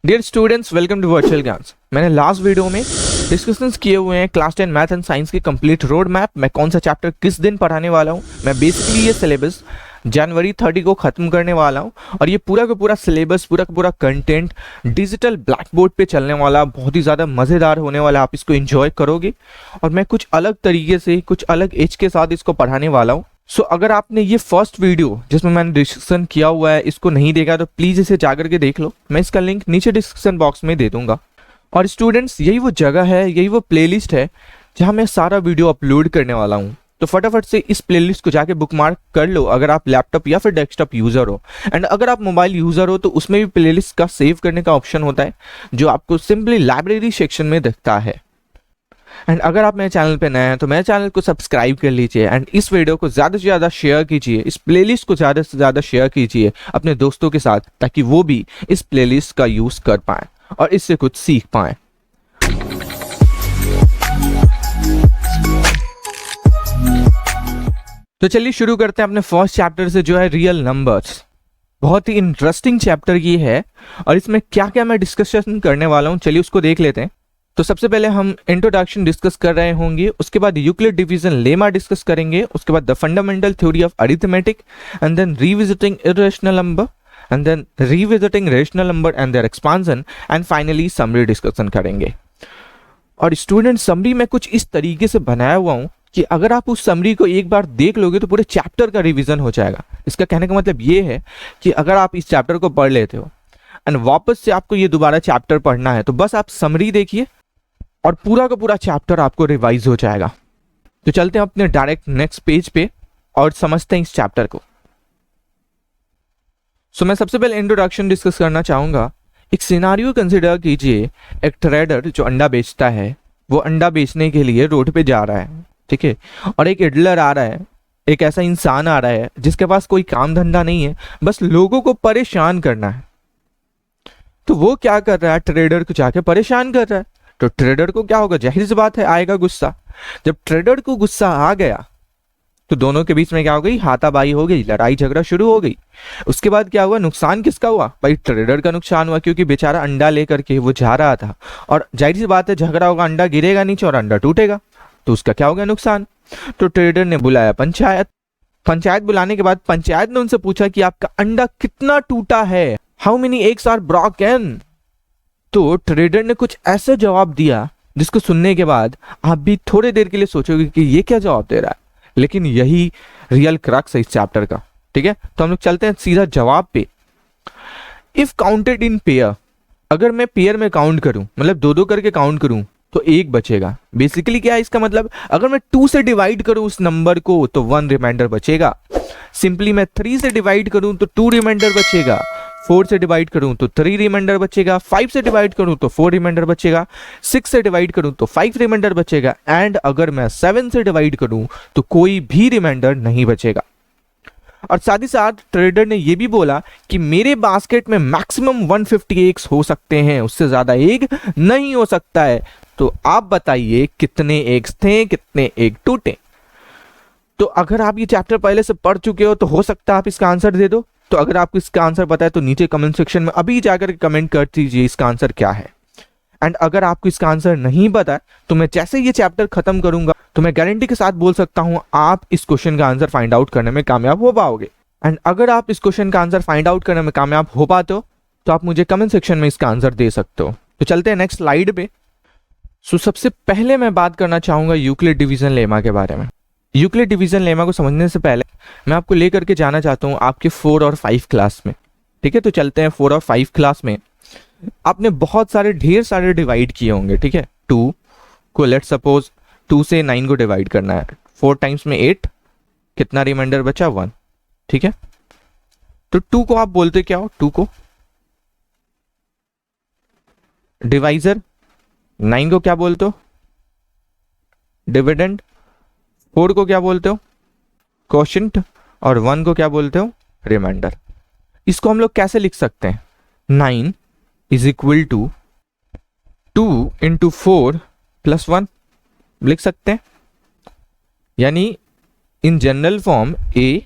Dear students, welcome to virtual Gyans. मैंने last video में discussions किए हुए हैं क्लास 10 मैथ एंड साइंस की कंप्लीट रोड मैप। मैं कौन सा चैप्टर किस दिन पढ़ाने वाला हूँ। मैं बेसिकली ये सिलेबस जनवरी 30 को ख़त्म करने वाला हूँ और ये पूरा का पूरा सिलेबस, पूरा का पूरा कंटेंट डिजिटल ब्लैक बोर्ड पे चलने वाला, बहुत ही ज़्यादा मज़ेदार होने वाला। आप इसको एंजॉय करोगे और मैं कुछ अलग तरीके से, कुछ अलग एज के साथ इसको पढ़ाने वाला हूँ। सो अगर आपने ये फर्स्ट वीडियो जिसमें मैंने डिस्कशन किया हुआ है इसको नहीं देखा तो प्लीज़ इसे जाकर के देख लो। मैं इसका लिंक नीचे डिस्क्रिप्शन बॉक्स में दे दूंगा। और स्टूडेंट्स, यही वो जगह है, यही वो प्लेलिस्ट है जहां मैं सारा वीडियो अपलोड करने वाला हूं। तो फटाफट से इस प्लेलिस्ट को जाके बुकमार्क कर लो अगर आप लैपटॉप या फिर डेस्कटॉप यूज़र हो। एंड अगर आप मोबाइल यूज़र हो तो उसमें भी प्लेलिस्ट का सेव करने का ऑप्शन होता है जो आपको सिंपली लाइब्रेरी सेक्शन में दिखता है। एंड अगर आप मेरे चैनल पे नए हैं तो मेरे चैनल को सब्सक्राइब कर लीजिए एंड इस वीडियो को ज़्यादा से ज़्यादा शेयर कीजिए, इस प्लेलिस्ट को ज़्यादा से ज़्यादा शेयर कीजिए अपने दोस्तों के साथ ताकि वो भी इस प्लेलिस्ट का यूज़ कर पाएँ और इससे कुछ सीख पाएँ। तो चलिए शुरू करते हैं अपने फर्स्ट चैप्टर से जो है रियल नंबर्स। बहुत ही इंटरेस्टिंग चैप्टर ये है और इसमें क्या क्या मैं डिस्कशन करने वाला हूँ, चलिए उसको देख लेते हैं। तो सबसे पहले हम इंट्रोडक्शन डिस्कस कर रहे होंगे, उसके बाद यूक्लिड डिवीजन लेमा डिस्कस करेंगे, उसके बाद the fundamental theory of arithmetic and then revisiting irrational number and then revisiting rational number and their expansion and finally summary discussion करेंगे। और स्टूडेंट, समरी मैं कुछ इस तरीके से बनाया हुआ हूँ कि अगर आप उस समरी को एक बार देख लोगे तो पूरे चैप्टर का रिवीजन हो जाएगा। इसका कहने का मतलब ये है कि अगर आप इस चैप्टर को पढ़ लेते हो एंड वापस से आपको ये दोबारा चैप्टर पढ़ना है तो बस आप समरी देखिए और पूरा का पूरा चैप्टर आपको रिवाइज हो जाएगा। तो चलते हैं अपने डायरेक्ट नेक्स्ट पेज पे और समझते हैं इस चैप्टर को। सो मैं सबसे पहले इंट्रोडक्शन डिस्कस करना चाहूंगा। एक सिनारियो कंसिडर कीजिए, एक ट्रेडर जो अंडा बेचता है वो अंडा बेचने के लिए रोड पे जा रहा है, ठीक है, और एक इडलर आ रहा है, एक ऐसा इंसान आ रहा है जिसके पास कोई काम धंधा नहीं है, बस लोगों को परेशान करना है। तो वो क्या कर रहा है, ट्रेडर को जाके परेशान कर रहा है। तो ट्रेडर को क्या होगा, जाहिर सी बात है आएगा गुस्सा। जब ट्रेडर को गुस्सा आ गया तो दोनों के बीच में क्या हो गई, हाथापाई हो गई, लड़ाई झगड़ा शुरू हो गई। उसके बाद क्या हुआ, नुकसान किसका हुआ, भाई ट्रेडर का नुकसान हुआ क्योंकि बेचारा अंडा लेकर के वो जा रहा था और जाहिर सी बात है झगड़ा होगा, अंडा गिरेगा नीचे और अंडा टूटेगा तो उसका क्या हो गया, नुकसान। तो ट्रेडर ने बुलाया पंचायत बुलाने के बाद पंचायत ने उनसे पूछा कि आपका अंडा कितना टूटा है, how many eggs are broken. तो ट्रेडर ने कुछ ऐसा जवाब दिया जिसको सुनने के बाद आप भी थोड़ी देर के लिए सोचोगे कि ये क्या जवाब दे रहा है, लेकिन यही रियल क्रक्स है इस चैप्टर का, ठीक है। तो हम लोग चलते हैं सीधा जवाब पे। इफ काउंटेड इन पेयर, अगर मैं पेयर में काउंट करूं, मतलब दो दो करके काउंट करूं तो एक बचेगा। बेसिकली क्या है इसका मतलब, अगर मैं 2 से डिवाइड करूं उस नंबर को तो 1 रिमाइंडर बचेगा। सिंपली मैं 3 से डिवाइड करूं तो 2 रिमाइंडर बचेगा, 4 से डिवाइड करूं तो 3 रिमाइंडर बचेगा, 5 से डिवाइड करूं तो 4 रिमाइंडर बचेगा, 6 से डिवाइड करूं तो 5 रिमाइंडर बचेगा एंड अगर मैं 7 से डिवाइड करूं तो कोई भी रिमाइंडर नहीं बचेगा। और साथ ही साथ ट्रेडर ने यह भी बोला कि मेरे बास्केट में मैक्सिमम 150 एग्स हो सकते हैं, उससे ज्यादा एग नहीं हो सकता है। तो आप बताइए कितने एग्स थे, कितने एग टूटे। तो अगर आप ये चैप्टर पहले से पढ़ चुके हो तो हो सकता है आप इसका आंसर दे दो। तो अगर आपको इसका आंसर पता है तो नीचे कमेंट सेक्शन में अभी जाकर कमेंट कर दीजिए इसका आंसर क्या है। एंड अगर आपको इसका आंसर नहीं पता है तो मैं जैसे ये चैप्टर खत्म करूंगा तो मैं गारंटी के साथ बोल सकता हूं आप इस क्वेश्चन का आंसर फाइंड आउट करने में कामयाब हो पाओगे। एंड अगर आप इस क्वेश्चन का आंसर फाइंड आउट करने में कामयाब हो पाते हो तो आप मुझे कमेंट सेक्शन में इसका आंसर दे सकते हो। तो चलते हैं नेक्स्ट स्लाइड पे। सो सबसे पहले मैं बात करना चाहूंगा यूक्लिड डिवीजन लेमा के बारे में। यूक्लिड डिवीजन लेमा को समझने से पहले मैं आपको लेकर के जाना चाहता हूं आपके 4 और 5 क्लास में, ठीक है। तो चलते हैं 4 और 5 क्लास में। आपने बहुत सारे ढेर सारे डिवाइड किए होंगे, ठीक है। 2 को लेट सपोज 2 से 9 को डिवाइड करना है, 4 टाइम्स में 8, कितना रिमाइंडर बचा, 1, ठीक है। तो 2 को आप बोलते क्या हो, 2 को डिवाइजर, 9 को क्या बोलते हो, डिविडेंड, 4 को क्या बोलते हो, क्वोशिएंट, और 1 को क्या बोलते हो, रिमाइंडर। इसको हम लोग कैसे लिख सकते हैं, 9 is equal to 2 into 4 plus 1 लिख सकते हैं। यानी in general form a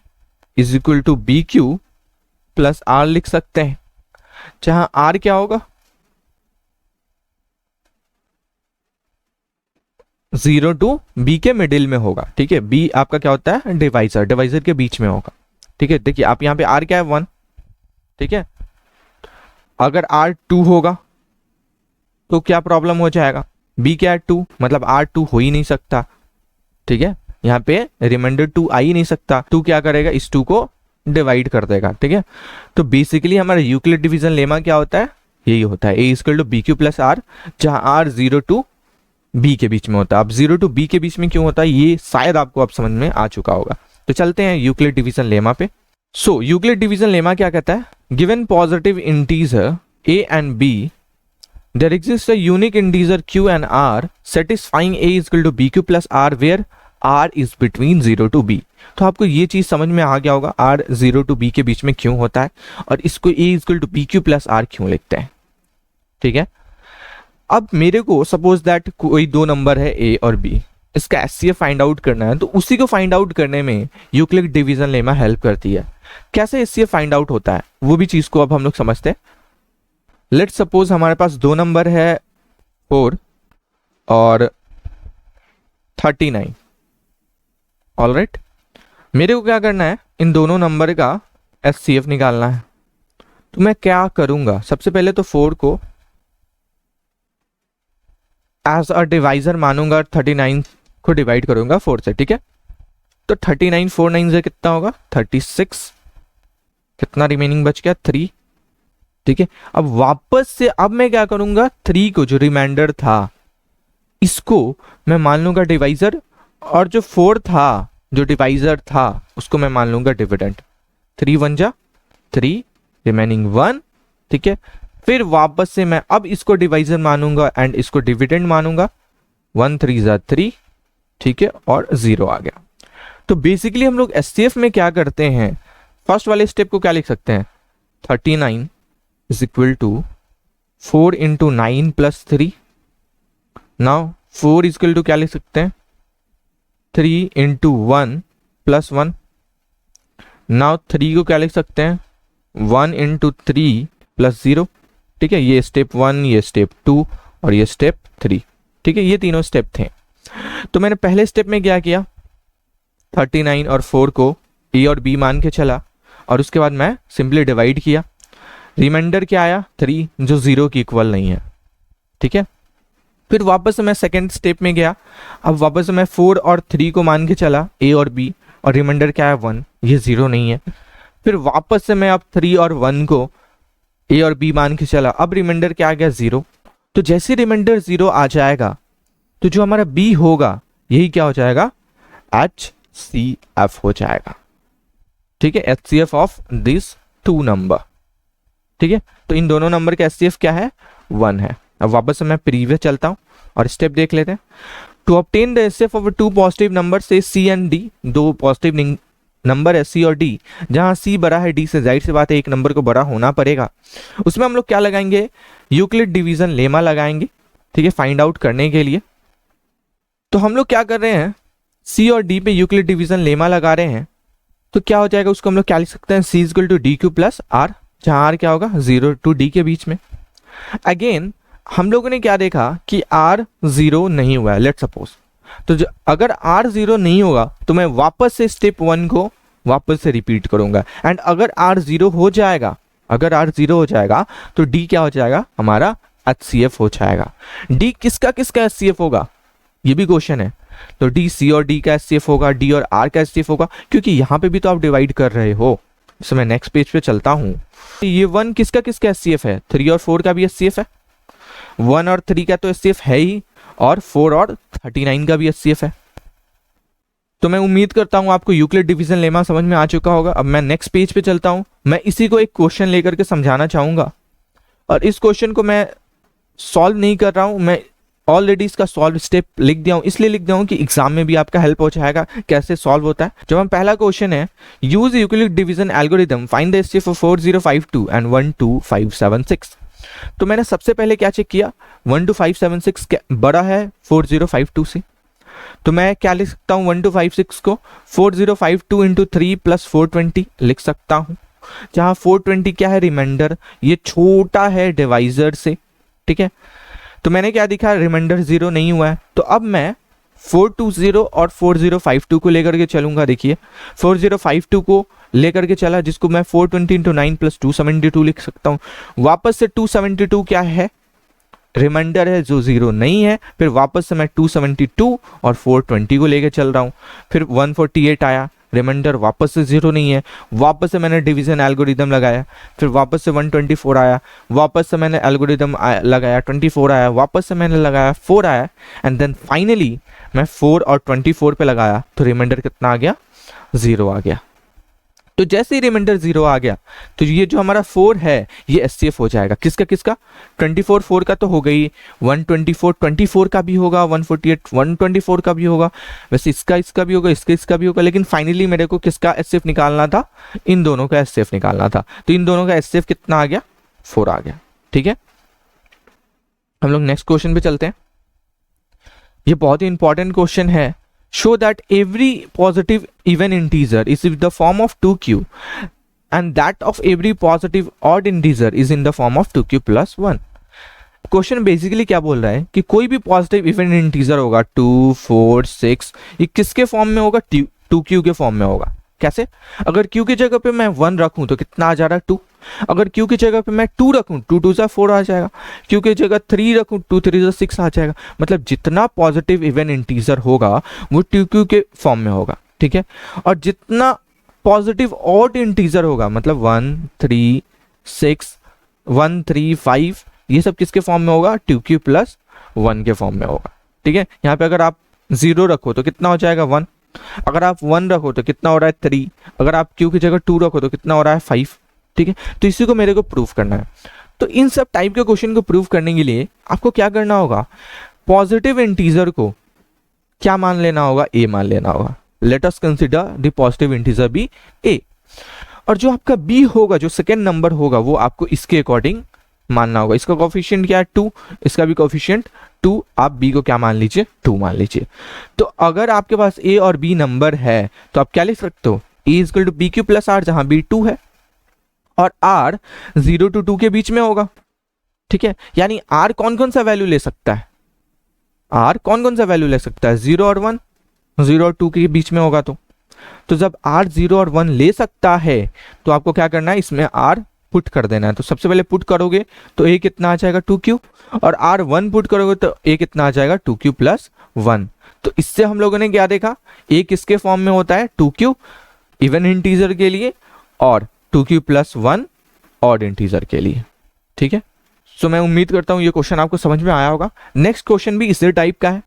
is equal to B Q plus R लिख सकते हैं, जहां आर क्या होगा, 0 टू b के मिडिल में होगा, ठीक है। b आपका क्या होता है, डिवाइजर, डिवाइजर के बीच में होगा, ठीक है। देखिए आप यहाँ पे r क्या है 1, ठीक है। अगर r 2 होगा तो क्या प्रॉब्लम हो जाएगा, b क्या है 2, मतलब r 2 हो ही नहीं सकता, ठीक है। यहाँ पे रिमाइंडर 2 आ ही नहीं सकता, 2 क्या करेगा, इस 2 को डिवाइड कर देगा, ठीक है। तो बेसिकली हमारा यूक्लिड डिवीजन लेमा क्या होता है, यही होता है, a equal to B Q plus are, जहां r 0 टू b के बीच में होता है। अब 0 टू b के बीच में क्यों होता है, ये शायद आपको अब समझ में आ चुका होगा। तो चलते हैं यूक्लिड डिवीजन लेमा पे। सो यूक्लिड डिवीजन लेमा क्या कहता है, given positive integer a and b, there exists a unique integer q and r satisfying a is equal to bq plus r where r is between 0 to b। तो आपको ये चीज समझ में आ गया होगा r 0 to b के बीच में क्यों होता है और इसको a is equal to bq plus r क्यों लिखते हैं, ठीक है। अब मेरे को सपोज दैट कोई दो नंबर है a और b, इसका एचसीएफ फाइंड आउट करना है, तो उसी को फाइंड आउट करने में यूक्लिड डिवीजन लेमा हेल्प करती है। कैसे एचसीएफ फाइंड आउट होता है वो भी चीज को अब हम लोग समझते हैं। लेट सपोज हमारे पास दो नंबर है 4 और 39, ऑलराइट। मेरे को क्या करना है, इन दोनों नंबर का एचसीएफ निकालना है। तो मैं क्या करूंगा, सबसे पहले तो 4 को एज अ डिवाइजर मानूंगा, 39 को डिवाइड करूंगा 4 से, ठीक है। तो 39 4 9 से कितना होगा 36, कितना रिमेनिंग बच गया 3, ठीक है। अब वापस से अब मैं क्या करूंगा, 3 को जो रिमाइंडर था इसको मैं मान लूंगा डिवाइजर, और जो 4 था जो डिवाइजर था उसको मैं मान लूंगा डिविडेंड। 3 1 जा 3, रिमेनिंग 1, ठीक है। फिर वापस से मैं अब इसको डिवाइजर मानूंगा एंड इसको डिविडेंड मानूंगा, 1 3 जा 3, ठीक है, और 0 आ गया। तो बेसिकली हम लोग एचसीएफ में क्या करते हैं, फर्स्ट वाले स्टेप को क्या लिख सकते हैं, 39 is equal to 4 into 9 plus 3। now 4 is equal to क्या लिख सकते हैं, 3 into 1 plus 1। now 3 को क्या लिख सकते हैं, 1 into 3 plus 0, ठीक है। ये स्टेप 1, ये स्टेप 2 और ये स्टेप 3, ठीक है। ये तीनों स्टेप थे। तो मैंने पहले स्टेप में क्या किया, 39 और 4 को a और b मान के चला और उसके बाद मैं सिंपली डिवाइड किया। रिमाइंडर क्या आया 3, जो 0 की इक्वल नहीं है, ठीक है। फिर वापस से मैं सेकेंड स्टेप में गया, अब वापस से मैं 4 और 3 को मान के चला a और b, और रिमाइंडर क्या है 1, ये 0 नहीं है। फिर वापस से मैं अब 3 और 1 को a और b मान के चला, अब रिमाइंडर क्या आ गया 0। तो जैसे रिमाइंडर 0 आ जाएगा तो जो हमारा b होगा यही क्या हो जाएगा, HCF हो जाएगा, ठीक है। HCF of this two number, ठीक है। तो इन दोनों नंबर का एचसीएफ क्या है, 1 है। अब वापस से मैं प्रीवियस चलता हूं और स्टेप देख लेते हैं। To obtain the HCF of two positive number से सी एंड डी, दो पॉजिटिव नंबर है सी और डी, जहां सी बड़ा है डी से, जाहिर सी बात है एक नंबर को बड़ा होना पड़ेगा। उसमें हम लोग क्या लगाएंगे, यूक्लिड डिवीजन लेमा लगाएंगे, ठीक है, फाइंड आउट करने के लिए। तो हम लोग क्या कर रहे हैं, सी और डी पे यूक्लिड डिवीजन लेमा लगा रहे हैं। तो क्या हो जाएगा, उसको हम लोग क्या लिख सकते हैं, c is equal to d q plus are, जहां आर क्या होगा 0 टू डी के बीच में। अगेन हम लोगों ने क्या देखा कि आर 0 नहीं हुआ है, लेट सपोज। तो अगर आर 0 नहीं होगा तो मैं वापस से स्टेप 1 को वापस से रिपीट करूंगा, एंड अगर आर 0 हो जाएगा, अगर आर 0 हो जाएगा तो डी क्या हो जाएगा, हमारा एचसीएफ हो जाएगा। डी किसका किसका एचसीएफ होगा, ये भी क्वेश्चन है। तो डी सी और डी का एचसीएफ होगा, डी और आर का एचसीएफ होगा, क्योंकि यहां पे भी तो आप डिवाइड कर रहे हो। तो मैं नेक्स्ट पेज पे चलता हूं। ये 1 किसका किसका एचसीएफ है, 3 और 4 का भी एचसीएफ है। 1 और 3 का तो एचसीएफ है ही, और 4 और 39 का भी एचसीएफ है। तो मैं उम्मीद करता हूं आपको यूक्लिड डिवीजन लेमा समझ में आ चुका होगा। अब मैं नेक्स्ट पेज पे चलता हूं। मैं इसी को एक क्वेश्चन लेकर के समझाना चाहूंगा, और इस क्वेश्चन को मैं सॉल्व नहीं कर रहा हूं, मैं ऑलरेडी इसका सॉल्व स्टेप लिख दिया हूं। इसलिए लिख दिया हूं कि एग्जाम में भी आपका हेल्प हो जाएगा कैसे सॉल्व होता है। जब हम पहला क्वेश्चन है, use Euclid division algorithm find the HCF of 4052 and 12576। तो मैंने सबसे पहले क्या चेक किया, 12576 बड़ा है 4052 से। तो मैं क्या लिख सकता हूं, 1256 को 4052 इंटू 3 प्लस 420 लिख सकता हूं, जहां 420 क्या है, रिमाइंडर, ये छोटा है डिवाइजर से, ठीक है। तो मैंने क्या दिखा, रिमाइंडर 0 नहीं हुआ है। तो अब मैं 420 और 4052 को लेकर के चलूंगा। देखिए 4052 को लेकर के चला, जिसको मैं 420 इंटू 9 प्लस 272 लिख सकता हूँ। वापस से 272 क्या है, रिमाइंडर है जो जीरो नहीं है। फिर वापस से मैं 272 और 420 को लेकर चल रहा हूँ। फिर 148 आया, रिमाइंडर वापस से जीरो नहीं है। वापस से मैंने डिवीजन एल्गोरिदम लगाया। फिर वापस से 124 आया, वापस से मैंने एल्गोरिदम लगाया, 24 आया, वापस से मैंने लगाया, 4 आया, एंड देन फाइनली मैं 4 और 24 पे लगाया तो रिमाइंडर कितना आ गया, जीरो आ गया। तो जैसे ही रिमाइंडर जीरो आ गया तो ये जो हमारा 4 है ये एचसीएफ हो जाएगा। किसका किसका, 24 4 का तो हो गई, 124 24 का भी होगा, 148 124 का भी होगा, वैसे इसका भी होगा, इसका भी होगा, लेकिन फाइनली मेरे को किसका एचसीएफ निकालना था, इन दोनों का एचसीएफ निकालना था। तो इन दोनों का एचसीएफ कितना आ गया, 4 आ गया। ठीक है, हम लोग नेक्स्ट क्वेश्चन पे चलते हैं। ये बहुत ही इंपॉर्टेंट क्वेश्चन है। Show that every positive even integer is in the form of 2q and that of every positive odd integer is in the form of 2q plus 1. Question basically क्या बोल रहा है कि कोई भी पॉजिटिव इवन इंटीजर होगा 2 4 6, ये किसके फॉर्म में होगा, 2q के फॉर्म में होगा। कैसे, अगर q की जगह पे मैं 1 रखूं तो कितना आ जा रहा है, 2। अगर q की जगह पे मैं 2 रखूं, 2 2 जा 4 आ जाएगा। q की जगह 3 रखूं, 2 3 जा 6 आ जाएगा। मतलब जितना पॉजिटिव इवन इंटीजर होगा वो 2q के फॉर्म में होगा। ठीक है, और जितना पॉजिटिव ऑड इंटीजर होगा, मतलब 1 3 6 1 3 5, ये सब किसके फॉर्म में होगा, 2q प्लस 1 के फॉर्म में होगा। ठीक है, यहाँ पे अगर आप 0 रखो तो कितना हो जाएगा, 1। अगर आप 1 रखो तो कितना हो रहा है, 3। अगर आप q की जगह 2 रखो तो कितना हो रहा है, 5। ठीक है, तो इसी को मेरे को प्रूफ करना है। तो इन सब टाइप के क्वेश्चन को प्रूफ करने के लिए आपको क्या करना होगा, पॉजिटिव इंटीजर को क्या मान लेना होगा, a मान लेना होगा। Let us consider the positive integer B a, और जो आपका b होगा, जो सेकेंड नंबर होगा, वो आपको इसके अकॉर्डिंग मानना होगा। इसका कोफिशिएंट क्या है, 2, इसका भी कोफिशिएंट 2, आप b को क्या मान लीजिए, 2 मान लीजिए। तो अगर आपके पास a और b नंबर है तो आप क्या लिख सकते हो, a equal to B Q plus are, जहां b 2 है और r 0 to 2 के बीच में होगा। ठीक है, यानी r कौन कौन सा वैल्यू ले सकता है, r कौन कौन सा वैल्यू ले सकता है, 0 और 1, 0 और 2 के बीच में होगा। तो जब r 0 और 1 ले सकता है तो आपको क्या करना है, इसमें r पुट कर देना है। तो सबसे पहले पुट करोगे तो a कितना आ जाएगा, 2q, और r 1 पुट करोगे तो a कितना आ जाएगा, 2q प्लस 1। तो इससे हम लोगों ने क्या देखा, a किसके फॉर्म में होता है, 2q इवन इंटीजर के लिए और 2q प्लस 1 ऑड इंटीजर के लिए। ठीक है, सो मैं उम्मीद करता हूं ये क्वेश्चन आपको समझ में आया होगा। नेक्स्ट क्वेश्चन भी इसी टाइप का है,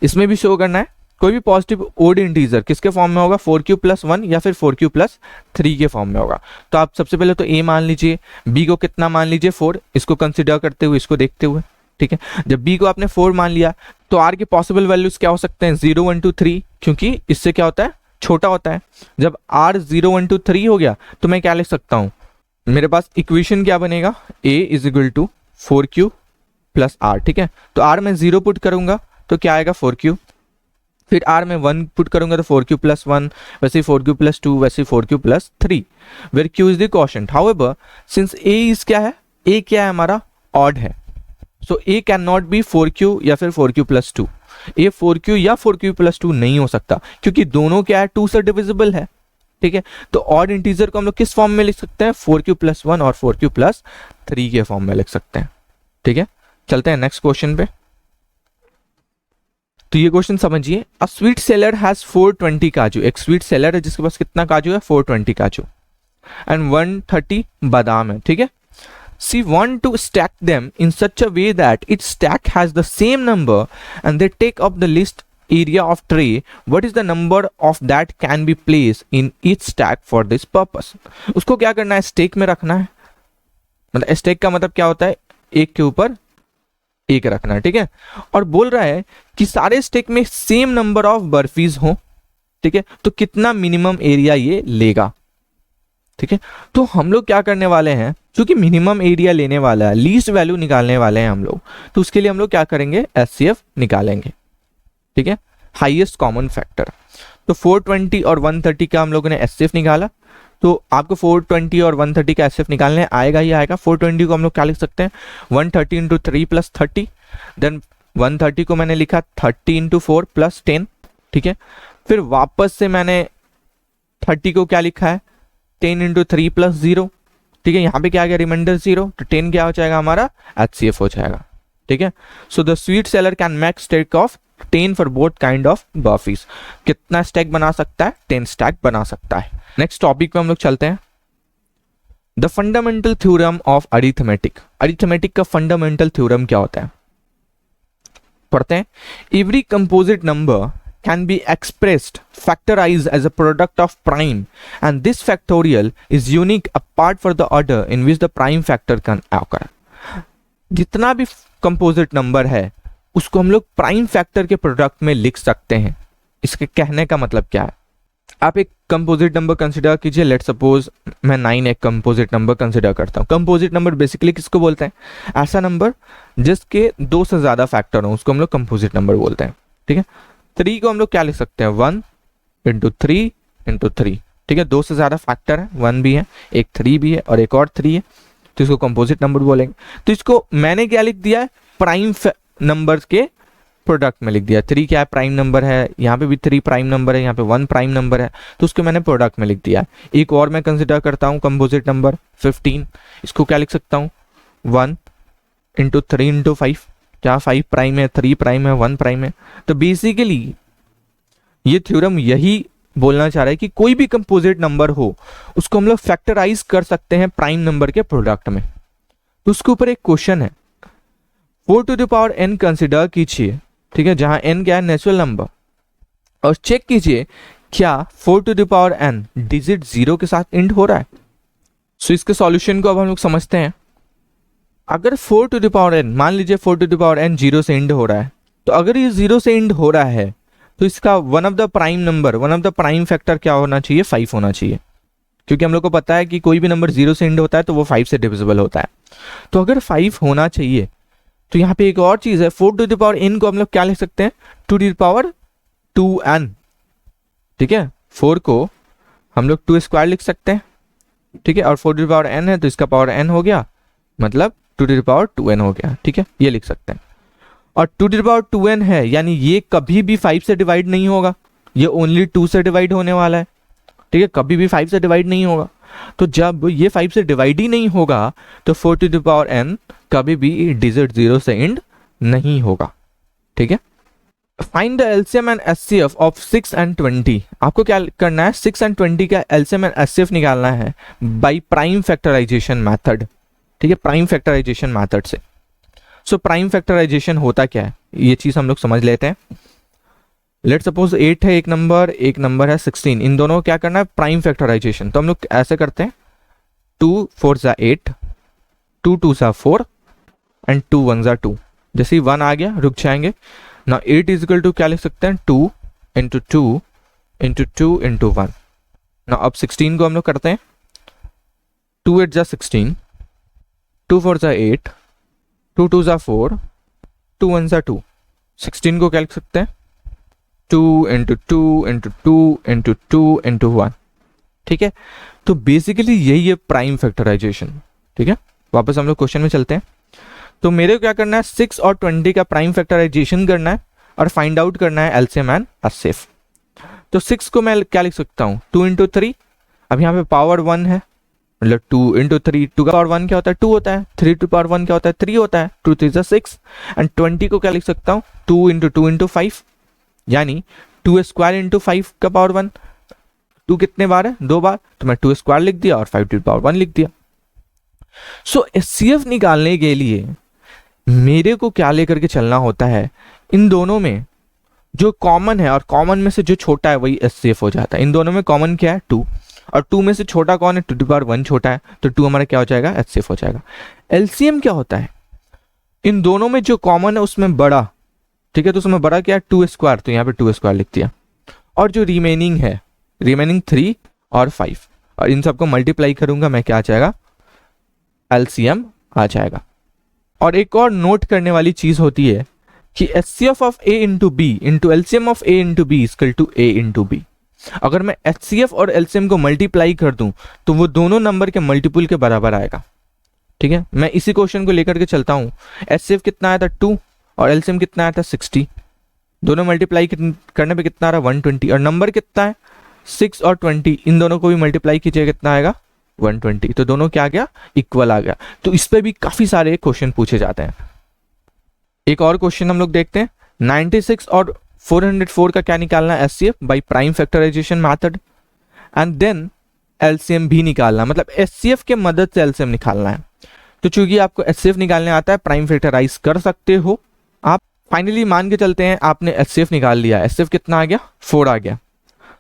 इसमें भी शो करना है कोई भी पॉजिटिव ऑड इंटीजर किसके फॉर्म में होगा, 4q प्लस 1 या फिर 4q प्लस 3 के फॉर्म में होगा। तो आप सबसे पहले तो a मान लीजिए, b को कितना मान लीजिए, 4, इसको कंसिडर करते हुए, इसको देखते हुए। ठीक है, जब b को आपने 4 मान लिया तो r के पॉसिबल वैल्यूज क्या हो सकते हैं, 0 1 2 3, क्योंकि इससे क्या होता है, छोटा होता है। जब r 0 1 2 3 हो गया तो मैं क्या लिख सकता हूं, मेरे पास इक्वेशन क्या बनेगा, a is equal to 4q plus r। ठीक है, तो r में 0 पुट करूंगा तो क्या आएगा, 4q। फिर r में 1 पुट करूंगा तो 4q प्लस 1, वैसे 4q प्लस 2, वैसे 4q plus 3, where q is the quotient. However since a is क्या है, a क्या है हमारा, ऑड है, so a can not be 4q या फिर 4q प्लस 2। a 4q या 4q प्लस 2 नहीं हो सकता, क्योंकि दोनों क्या है, 2 से डिविजिबल है। ठीक है, तो ऑड इंटीजर को हम लोग किस फॉर्म में लिख सकते हैं, 4q प्लस 1 और 4q प्लस 3 के फॉर्म में लिख सकते हैं। ठीक है, चलते हैं नेक्स्ट क्वेश्चन पे। तो ये क्वेश्चन समझिए, अ स्वीट सेलर हैज 420 काजू, एक स्वीट सेलर है जिसके पास कितना काजू है, 420 काजू, एंड 130 बादाम है। ठीक है, she want to stack them in such a way that each stack has the same number and they take up the least area of tray. What is the number of that can be placed in each stack for this purpose? उसको क्या करना है, stake में रखना है। मतलब stake का मतलब क्या होता है, एक के ऊपर एक रखना है। ठीक है, और बोल रहा है कि सारे स्टेक में सेम नंबर ऑफ बर्फीज हो। ठीक है, तो कितना मिनिमम एरिया ये लेगा। ठीक है, तो हम लोग क्या करने वाले हैं, क्योंकि मिनिमम एरिया लेने वाला है, लीस्ट वैल्यू निकालने वाले हैं हम लोग, तो उसके लिए हम लोग क्या करेंगे, एचसीएफ निकालेंगे। ठीक है, हाईएस्ट कॉमन फैक्टर। तो 420 और 130 का हम लोगों ने एचसीएफ निकाला, तो आपको 420 और 130 का एचसीएफ निकालने आएगा ही आएगा। 420 को हम लोग क्या लिख सकते हैं, 130 इंटू 3 प्लस 30, देन 130 को मैंने लिखा 30 इंटू 4 प्लस 10, ठीक है। फिर वापस से मैंने 30 को क्या लिखा है 10 इंटू 3 प्लस 0, ठीक है। यहाँ पे क्या आ गया रिमाइंडर 0, तो 10 क्या हो जाएगा हमारा HCF हो जाएगा, ठीक है। So the sweet seller can make stack of 10 for both kind of barfis. कितना स्टैक बना सकता है 10 स्टैक बना सकता है। नेक्स्ट टॉपिक पे हम लोग चलते हैं, the fundamental theorem of arithmetic. Arithmetic का फंडामेंटल थ्योरम क्या होता है पढ़ते हैं। Every composite number can be expressed factorized as a product of prime and this factorial is unique apart for the order in which the prime factor can occur। जितना भी composite number है उसको हम लोग प्राइम फैक्टर के product में लिख सकते हैं। इसके कहने का मतलब क्या है, आप एक कंपोजिट नंबर कंसिडर कीजिए, लेट सपोज मैं 9 एक कंपोजिट नंबर कंसिडर करता हूँ। कंपोजिट नंबर बेसिकली किसको बोलते हैं, ऐसा नंबर जिसके 2 से ज्यादा फैक्टर हो उसको हम लोग कंपोजिट नंबर बोलते हैं, ठीक है। 3 को हम लोग क्या लिख सकते हैं 1 इंटू 3 इंटू 3, ठीक है। 2 से ज्यादा फैक्टर है, 1 भी है, एक 3 भी है और एक और 3 है, तो इसको कंपोजिट नंबर बोलेंगे। तो इसको मैंने क्या लिख दिया है प्राइम नंबर्स के प्रोडक्ट में लिख दिया। 3 क्या है प्राइम नंबर है, यहाँ पे भी 3 प्राइम नंबर है, यहाँ पे 1 प्राइम नंबर है, तो उसको मैंने प्रोडक्ट में लिख दिया है। एक और मैं कंसिडर करता हूँ कंपोजिट नंबर 15, इसको क्या लिख सकता हूँ 1 इंटू 3 इंटू 5, क्या 5 प्राइम है, 3 प्राइम है, 1 प्राइम है। तो बेसिकली ये थ्योरम यही बोलना चाह रहा है कि कोई भी कंपोजिट नंबर हो उसको हम लोग फैक्टराइज कर सकते हैं प्राइम नंबर के प्रोडक्ट में। तो उसके ऊपर एक क्वेश्चन है 4 to the power n consider कीजिए, ठीक है, जहां n क्या है नेचुरल नंबर, और चेक कीजिए क्या 4 to the power n digit 0 के साथ एंड हो रहा है। सो इसके सॉल्यूशन को अब हम लोग समझते हैं। अगर 4 टू द पावर n, मान लीजिए 4 टू द पावर n 0 से एंड हो रहा है, तो अगर ये 0 से एंड हो रहा है तो इसका one of the prime number, one of the prime factor क्या होना चाहिए 5 होना चाहिए, क्योंकि हम लोग को पता है कि कोई भी नंबर 0 से एंड होता है तो वो 5 से डिविजिबल होता है। तो अगर 5 होना चाहिए तो यहाँ पे एक और चीज है 4 टू द पावर n को हम लोग क्या लिख सकते हैं 2 टू द पावर 2n, ठीक है। 4 को हम लोग 2 स्क्वायर लिख सकते हैं, ठीक है, और 4 टू द पावर n है तो इसका पावर n हो गया, मतलब 2 टू द पावर 2n हो गया, ठीक है, ये लिख सकते हैं। और 2 टू द पावर 2n है यानी ये कभी भी 5 से डिवाइड नहीं होगा, ये ओनली 2 से डिवाइड होने वाला है, ठीक है, कभी भी 5 से डिवाइड नहीं होगा। तो जब ये 5 से डिवाइड ही नहीं होगा तो 4 टू द पावर n कभी भी डिजिट 0 से एंड नहीं होगा, ठीक है। Find the LCM and HCF of 6 and 20। आपको क्या करना है 6 एंड 20 का एलसीएम एंड एचसीएफ निकालना है बाय प्राइम फैक्टराइजेशन मेथड, ठीक है, प्राइम फैक्टराइजेशन मेथड से। सो प्राइम फैक्टराइजेशन होता क्या है ये चीज हम लोग समझ लेते हैं। लेट सपोज 8 है एक नंबर है 16, इन दोनों को क्या करना है प्राइम फैक्टराइजेशन। तो हम लोग ऐसे करते हैं 2 4 सा 8, 2 2 सा 4 एंड 2 1 सा 2। जैसे ही 1 आ गया रुक जाएंगे ना। 8 इज इक्वल टू क्या लिख सकते हैं 2 इंटू 2 इंटू 2 इंटू 1 ना। अब 16 को हम लोग करते हैं 2 8 जा 16, 2 4 सा 8, 2 2 सा 4, 2 1 सा 2। 16 को क्या लिख सकते हैं 2 इंटू 2 इंटू 2 इंटू 2 इंटू 1, ठीक है। तो बेसिकली यही है प्राइम फैक्टराइजेशन, ठीक है। वापस हम लोग क्वेश्चन में चलते हैं। तो मेरे को क्या करना है 6 और 20 का प्राइम फैक्टराइजेशन करना है और फाइंड आउट करना है एलसीएम एंड एचसीएफ। तो 6 को मैं क्या लिख सकता हूँ 2 इंटू 3, अब यहाँ पे पावर 1 है, मतलब 2 इंटू 3, 2 का पावर 1 क्या होता है 2 होता है, 3 टू पावर 1 क्या होता है 3 होता है, 2 3 6। एंड 20 को क्या लिख सकता हूँ 2 इंटू 2 इंटू 5, यानी 2 स्क्वायर इंटू 5 का पावर 1। 2 कितने बार है 2 बार, तो मैं 2 स्क्वायर लिख दिया और 5 टू पावर 1 लिख दिया। सो एचसीएफ निकालने के लिए मेरे को क्या लेकर के चलना होता है, इन दोनों में जो कॉमन है और कॉमन में से जो छोटा है वही एचसीएफ हो जाता है। इन दोनों में कॉमन क्या है 2, और 2 में से छोटा कौन है 2 टू पावर 1 छोटा है, तो 2 हमारा क्या हो जाएगा एचसीएफ हो जाएगा। एलसीएम क्या होता है इन दोनों में जो कॉमन है उसमें बड़ा, ठीक है, तो उसमें बड़ा क्या है 2 स्क्वायर, तो यहाँ पे 2 स्क्वायर लिख दिया। और जो रिमेनिंग है रिमेनिंग 3 और 5, और इन सबको मल्टीप्लाई करूंगा मैं क्या आ जाएगा एलसीएम आ जाएगा। और एक और नोट करने वाली चीज होती है कि HCF of A into B into LCM of A into B equal to A into B. अगर मैं एचसीएफ और एलसीएम को मल्टीप्लाई कर दूं तो वो दोनों नंबर के मल्टीपल के बराबर आएगा, ठीक है। मैं इसी क्वेश्चन को लेकर के चलता हूं। एचसीएफ कितना आया था 2 और एलसीएम कितना आया था 60, दोनों मल्टीप्लाई करने पे कितना आ रहा है 120, और नंबर कितना है 6 और 20, इन दोनों को भी मल्टीप्लाई कीजिए कितना आएगा 120, तो दोनों क्या आ गया इक्वल आ गया। तो इस पे भी काफी सारे क्वेश्चन पूछे जाते हैं। एक और क्वेश्चन हम लोग देखते हैं, 96 और 404 का क्या निकालना है HCF by prime factorization method, and then LCM भी निकालना, मतलब एचसीएफ के मदद से एलसीएम निकालना है। तो चूंकि आपको एचसीएफ निकालने आता है, प्राइम फैक्टराइज कर सकते हो आप। फाइनली मान के चलते हैं आपने एचसीएफ निकाल लिया, एचसीएफ कितना आ गया 4 आ गया।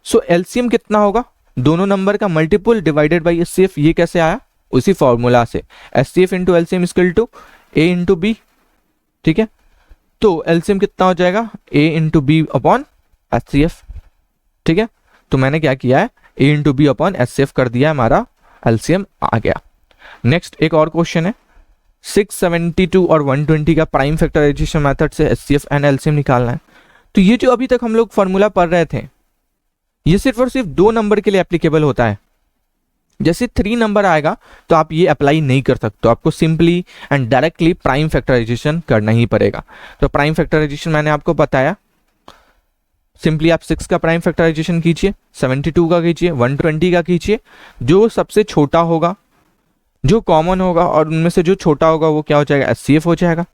सो एलसीएम कितना होगा, दोनों नंबर का मल्टीपल डिवाइडेड बाय एचसीएफ। ये कैसे आया, उसी फॉर्मूला से, HCF into LCM equal to A into B. ठीक है, तो एलसीएम कितना हो जाएगा A into B upon HCF. ठीक है, तो मैंने क्या किया है A into B upon HCF कर दिया, हमारा एलसीएम आ गया। नेक्स्ट एक और क्वेश्चन है, 672 और 120 का प्राइम फैक्टराइजेशन मेथड से एचसीएफ एंड एलसीएम निकालना है। तो ये जो अभी तक हम लोग फॉर्मूला पढ़ रहे थे, ये सिर्फ और सिर्फ 2 नंबर के लिए एप्लीकेबल होता है। जैसे 3 नंबर आएगा तो आप ये अप्लाई नहीं कर सकते, तो आपको simply and directly prime factorization करना ही पड़ेगा। तो प्राइम फैक्टराइजेशन मैंने आपको बताया, सिंपली आप 6 का प्राइम फैक्टराइजेशन कीजिए, 72 का कीजिए, 120 का कीजिए, जो सबसे छोटा होगा, जो कॉमन होगा, और उनमें से जो छोटा होगा वो क्या हो जाएगा एचसीएफ हो जाएगा,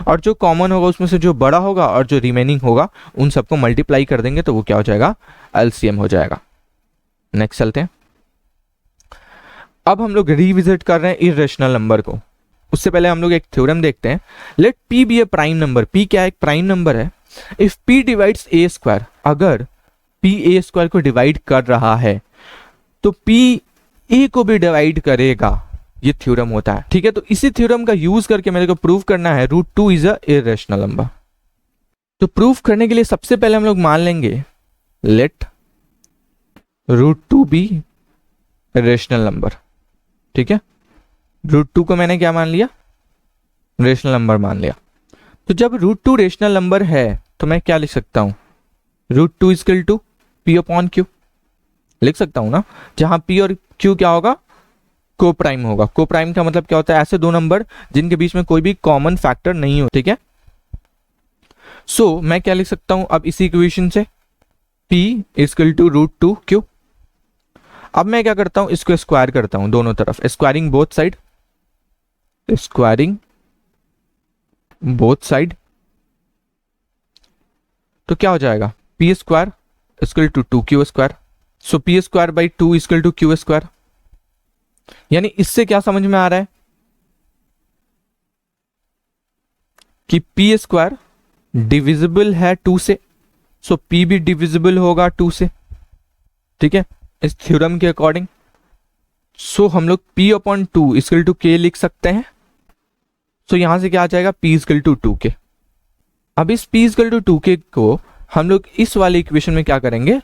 और जो कॉमन होगा उसमें से जो बड़ा होगा और जो रिमेनिंग होगा उन सबको मल्टीप्लाई कर देंगे तो वो क्या हो जाएगा एलसीएम हो जाएगा। नेक्स्ट चलते हैं, अब हम लोग रिविजिट कर रहे हैं इर्रेशनल नंबर को। उससे पहले हम लोग एक थ्योरम देखते हैं, लेट पी बी ए प्राइम नंबर। पी क्या है, एक प्राइम नंबर है। If P divides A square, अगर पी ए स्क्वायर को डिवाइड कर रहा है तो पी ए को भी डिवाइड करेगा, ये थ्योरम होता है। ठीक है, तो इसी थ्योरम का यूज करके मेरे को प्रूव करना है √2 इज अ इर्रेशनल नंबर। तो प्रूफ करने के लिए सबसे पहले हम लोग मान लेंगे लेट √2 बी रेशनल नंबर। ठीक है, √2 को मैंने क्या मान लिया, रेशनल नंबर मान लिया। तो जब √2 रेशनल नंबर है तो मैं क्या लिख सकता हूं, √2 equal to P upon Q लिख सकता हूं ना, जहां पी और क्यू क्या होगा को प्राइम होगा। को प्राइम का मतलब क्या होता है, ऐसे 2 नंबर जिनके बीच में कोई भी कॉमन फैक्टर नहीं हो। ठीक है, सो मैं क्या लिख सकता हूं अब इसी इक्वेशन से, p इक्वल टू √2 क्यू। अब मैं क्या करता हूं, इसको स्क्वायर करता हूं दोनों तरफ, squaring both side, squaring both side. तो क्या हो जाएगा p square equal to 2q square. So p square by 2 equal to q square. यानी इससे क्या समझ में आ रहा है कि p स्क्वायर डिविजिबल है 2 से, सो p भी डिविजिबल होगा 2 से। ठीक है, इस थ्योरम के अकॉर्डिंग। सो हम लोग p upon 2 equal to k लिख सकते हैं। सो यहां से क्या आ जाएगा p इक्वल टू 2k। अब इस p इक्वल टू 2k को हम लोग इस वाले इक्वेशन में क्या करेंगे,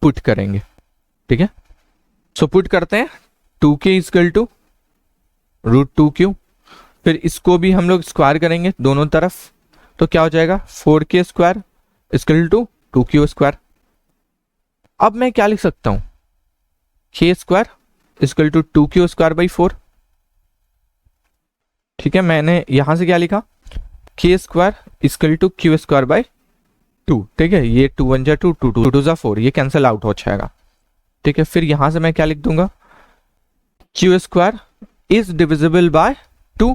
पुट करेंगे। ठीक है, सो पुट करते हैं 2k इक्वल टू √2q, फिर इसको भी हम लोग स्क्वायर करेंगे दोनों तरफ, तो क्या हो जाएगा 4k square equal to 2q square. अब मैं क्या लिख सकता हूं, k square equal to 2q square by 4। ठीक है, मैंने यहां से क्या लिखा, k square equal to q square by 2। ठीक है, ये 2 1 जा 2, 2 2 2 जा 4, ये कैंसिल आउट हो जाएगा। ठीक है, फिर यहां से मैं क्या लिख दूंगा, q square is divisible by 2।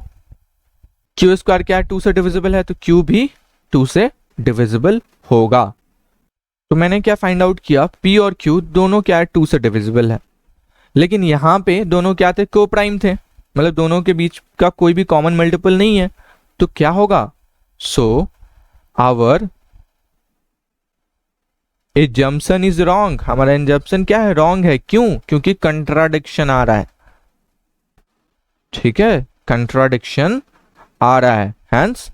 q square क्या है, 2 से डिविजिबल है, तो q भी 2 से डिविजिबल होगा। तो मैंने क्या फाइंड आउट किया, p और q दोनों क्या है 2 से डिविजिबल है, लेकिन यहां पे दोनों क्या थे, को प्राइम थे, मतलब दोनों के बीच का कोई भी कॉमन मल्टीपल नहीं है। तो क्या होगा, so our assumption is wrong. हमारा एजम्पशन क्या है, रॉन्ग है। क्यों, क्योंकि कंट्राडिक्शन आ रहा है। ठीक है, कंट्राडिक्शन आ रहा है, हेंस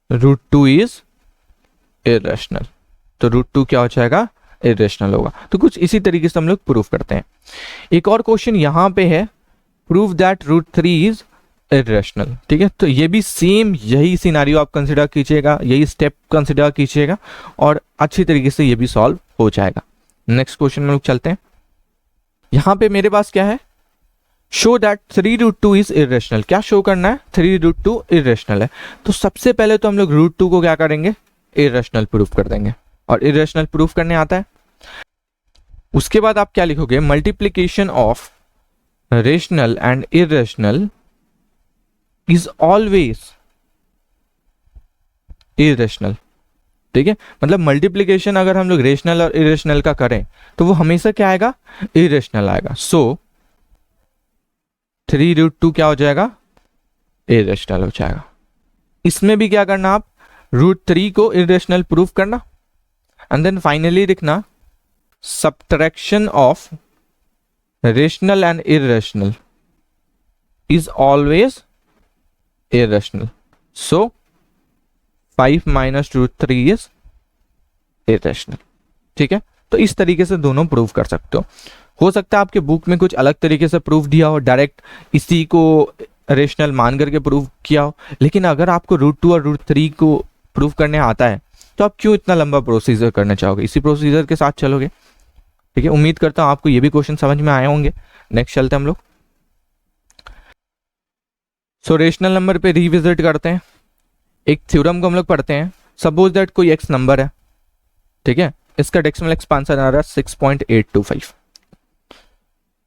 √2 इज इरेशनल। तो √2 क्या हो जाएगा, इरेशनल होगा। तो कुछ इसी तरीके से हम लोग प्रूफ करते हैं। एक और क्वेश्चन यहां पे है, प्रूव दैट √3 इज इरेशनल। ठीक है, तो ये भी सेम यही सिनेरियो आप कंसिडर कीजिएगा, यही स्टेप कंसिडर कीजिएगा और अच्छी तरीके से ये भी सॉल्व हो जाएगा। नेक्स्ट क्वेश्चन में लोग चलते हैं। यहां पे मेरे पास क्या है, शो दैट 3√2 इज इरेशनल। क्या शो करना है? 3√2 इरेशनल है। तो सबसे पहले तो हम लोग √2 को क्या करेंगे? इरेशनल प्रूफ कर देंगे, और इरेशनल प्रूफ करने आता है। उसके बाद आप क्या लिखोगे? Multiplication of rational and irrational is always irrational. ठीक है, मतलब मल्टीप्लीकेशन अगर हम लोग रेशनल और इरेशनल का करें तो वो हमेशा क्या आएगा? इरेशनल आएगा। सो 3√2 क्या हो जाएगा? इरेशनल हो जाएगा। इसमें भी क्या करना? आप √3 को इरेशनल प्रूफ करना, एंड देन फाइनली लिखना subtraction of rational and irrational is always irrational. So 5 minus √3 is irrational. ठीक है, तो इस तरीके से दोनों प्रूव कर सकते हो सकता है आपके बुक में कुछ अलग तरीके से प्रूफ दिया हो, डायरेक्ट इसी को रेशनल मान करके प्रूफ किया हो, लेकिन अगर आपको √2 और √3 को प्रूफ करने आता है तो आप क्यों इतना लंबा प्रोसीजर करना चाहोगे? इसी प्रोसीजर के साथ चलोगे। ठीक है, उम्मीद करता हूं आपको ये भी क्वेश्चन समझ में आए होंगे। नेक्स्ट चलते हैं हम लोग। सो रेशनल नंबर पे रिविजिट करते हैं। एक थ्योरम को हम लोग पढ़ते हैं। सपोज दैट कोई एक्स नंबर है, ठीक है, इसका डेसिमल एक्सपांशन आ रहा है 6.825।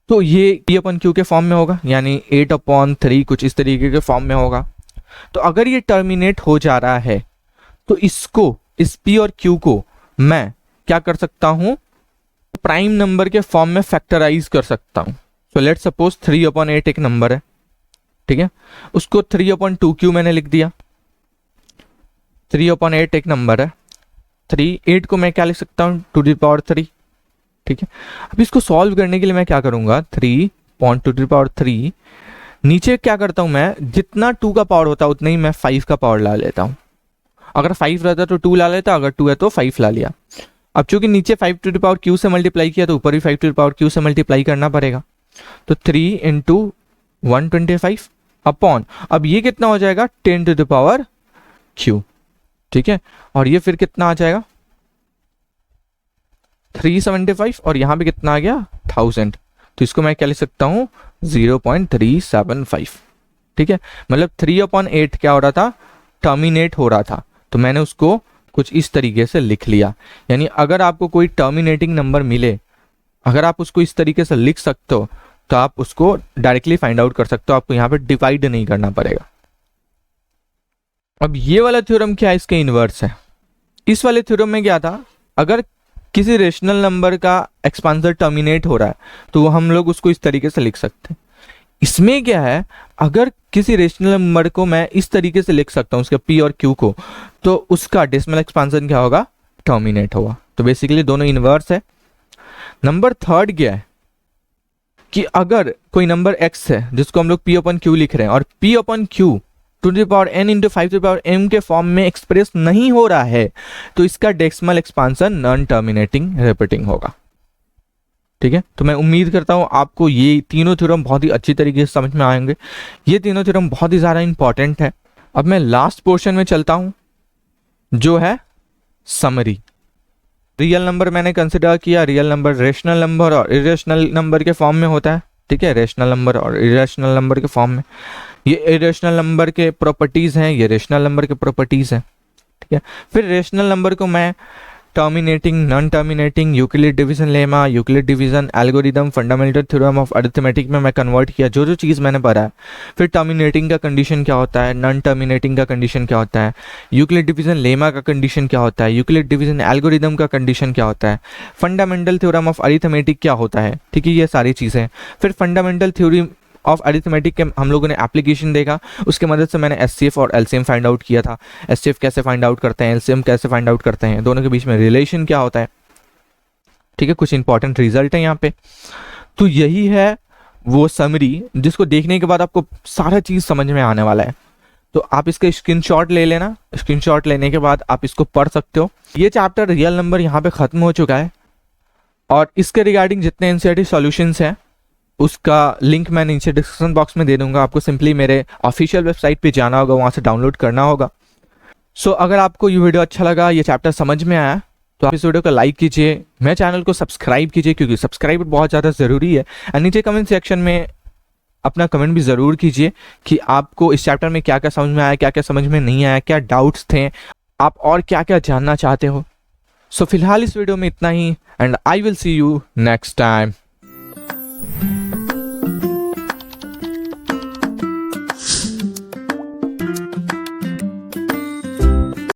तो ये P/Q के फॉर्म में होगा, यानी 8/3 कुछ इस तरीके के फॉर्म में होगा। तो अगर ये टर्मिनेट हो जा रहा है तो इसको, इस P और Q को मैं क्या कर सकता हूं? प्राइम नंबर के फॉर्म में फैक्टराइज कर सकता हूं। सो लेट सपोज 3/8 एक नंबर है, ठीक है, उसको 3/2Q मैंने लिख दिया। 3/8 एक नंबर है, 8 को मैं क्या लिख सकता हूं? 2⁻3। ठीक है, अब इसको सॉल्व करने के लिए मैं क्या करूंगा? 3/2⁻3 नीचे क्या करता हूं मैं? जितना 2 का पावर होता है उतना ही मैं 5 का पावर ला लेता हूं। अगर 5 रहता तो 2 ला लेता, अगर 2 है तो 5 ला लिया। अब चूंकि नीचे 5⁻Q से मल्टीप्लाई किया तो ऊपर भी 5⁻Q से मल्टीप्लाई करना पड़ेगा। तो 3 × 125 अपॉन, अब ये कितना हो जाएगा? 10⁻Q। ठीक है, और ये फिर कितना आ जाएगा? 375, और यहां भी कितना आ गया? 1000। तो इसको मैं क्या लिख सकता हूं? 0.375। ठीक है, मतलब 3/8 क्या हो रहा था? टर्मिनेट हो रहा था, तो मैंने उसको कुछ इस तरीके से लिख लिया। यानी अगर आपको कोई टर्मिनेटिंग नंबर मिले, अगर आप उसको इस तरीके से लिख सकते हो तो आप उसको डायरेक्टली फाइंड आउट कर सकते हो, आपको यहां पे डिवाइड नहीं करना पड़ेगा। अब ये वाला थ्योरम क्या है? इसके इनवर्स है। इस वाले थ्योरम में क्या था? अगर किसी रेशनल नंबर का एक्सपांसर टर्मिनेट हो रहा है तो हम लोग उसको इस तरीके से लिख सकते हैं। इसमें क्या है? अगर किसी रेशनल नंबर को मैं इस तरीके से लिख सकता हूं, उसके P और Q को, तो उसका डेसिमल एक्सपांसन क्या होगा? टर्मिनेट होगा। तो बेसिकली दोनों इनवर्स है। नंबर 3 क्या है कि अगर कोई नंबर x है जिसको हम लोग P/Q लिख रहे हैं, और P/Q 2n × 5m के फॉर्म में एक्सप्रेस नहीं हो रहा है, तो इसका decimal expansion non terminating repeating होगा। ठीक है, तो मैं उम्मीद करता हूं आपको ये तीनों थ्योरम बहुत ही अच्छी तरीके से समझ में आएंगे। ये तीनों थ्योरम बहुत ही ज़्यादा इंपॉर्टेंट है। अब मैं लास्ट पोर्शन में चलता हूं, जो है समरी। रियल नंबर मैंने कंसिडर किया। रियल नंबर रेशनल नंबर और इरेशनल नंबर के फॉर्म में होता है। ठीक है, रेशनल नंबर और इरेशनल नंबर के फॉर्म में। ये इरेशनल नंबर के प्रॉपर्टीज हैं, ये रेशनल नंबर के प्रॉपर्टीज हैं। ठीक है, फिर रेशनल नंबर को मैं terminating, non terminating, Euclid division lemma, Euclid division algorithm, fundamental theorem of arithmetic में मैं कन्वर्ट किया, जो जो चीज़ मैंने पढ़ा है। फिर टर्मिनेटिंग का कंडीशन क्या होता है, नॉन टर्मिनेटिंग का कंडीशन क्या होता है, यूक्लिड डिवीजन लेमा का कंडीशन क्या होता है, यूक्लिड डिवीजन एल्गोरिदम का कंडीशन क्या होता है, फंडामेंटल थ्योरम ऑफ अरिथमेटिक क्या होता है। ठीक है, ये सारी चीज़ें। फिर फंडामेंटल थ्योरी ऑफ अरिथमेटिक के हम लोगों ने एप्लीकेशन देखा, उसके मदद से मैंने एचसीएफ और एलसीएम फाइंड आउट किया था। एचसीएफ कैसे फाइंड आउट करते हैं, एलसीएम कैसे फाइंड आउट करते हैं, दोनों के बीच में रिलेशन क्या होता है। ठीक है, कुछ इंपॉर्टेंट रिजल्ट है यहाँ पे। तो यही है वो समरी, जिसको देखने के बाद आपको सारा चीज समझ में आने वाला है। तो आप इसका स्क्रीनशॉट ले लेना। स्क्रीनशॉट लेने के बाद आप इसको पढ़ सकते हो। ये चैप्टर रियल नंबर यहाँ पे खत्म हो चुका है, और इसके रिगार्डिंग जितने एनसीईआरटी सॉल्यूशंस हैं उसका लिंक मैं नीचे डिस्क्रिप्शन बॉक्स में दे दूंगा। आपको सिंपली मेरे ऑफिशियल वेबसाइट पे जाना होगा, वहाँ से डाउनलोड करना होगा। सो अगर आपको ये वीडियो अच्छा लगा, ये चैप्टर समझ में आया, तो आप इस वीडियो को लाइक कीजिए, मेरे चैनल को सब्सक्राइब कीजिए, क्योंकि सब्सक्राइब बहुत ज़्यादा ज़रूरी है। और नीचे कमेंट सेक्शन में अपना कमेंट भी ज़रूर कीजिए कि आपको इस चैप्टर में क्या क्या समझ में आया, क्या क्या समझ में नहीं आया, क्या डाउट्स थे, आप और क्या क्या जानना चाहते हो। सो फिलहाल इस वीडियो में इतना ही, and I will see you next time.